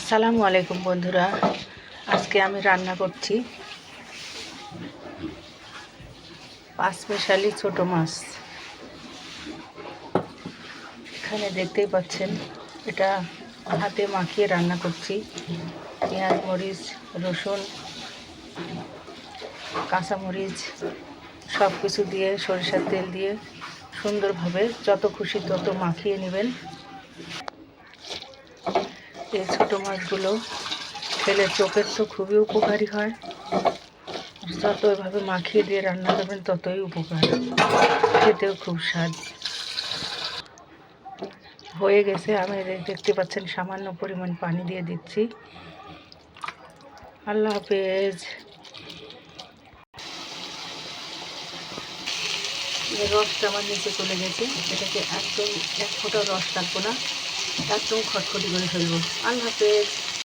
আসসালামু আলাইকুম বন্ধুরা, আজকে আমি রান্না করছি পাঁচমিশালি ছোট মাছ। এখানে দেখতেই পাচ্ছেন, এটা হাতে মাখিয়ে রান্না করছি। পেঁয়াজ, মরিচ, রসুন, কাঁচামরিচ সব কিছু দিয়ে সরিষার তেল দিয়ে সুন্দরভাবে যত খুশি তত মাখিয়ে নেবেন। এই ছোট মাছগুলো খেলে চোখের তো খুবই উপকারী হয়। যত এভাবে মাখিয়ে দিয়ে রান্না করবেন ততই উপকার, খেতেও খুব স্বাদ। হয়ে গেছে, আমি দেখতে পাচ্ছেন সামান্য পরিমাণ পানি দিয়ে দিচ্ছি। আল্লাহ হাফেজ। রসটা আমার নিচে চলে গেছে, এটাকে একদম এক ফোঁটা রস রাখবো না, একদম খটখটি করে ফেলবো। আল্লাহ হাফেজ।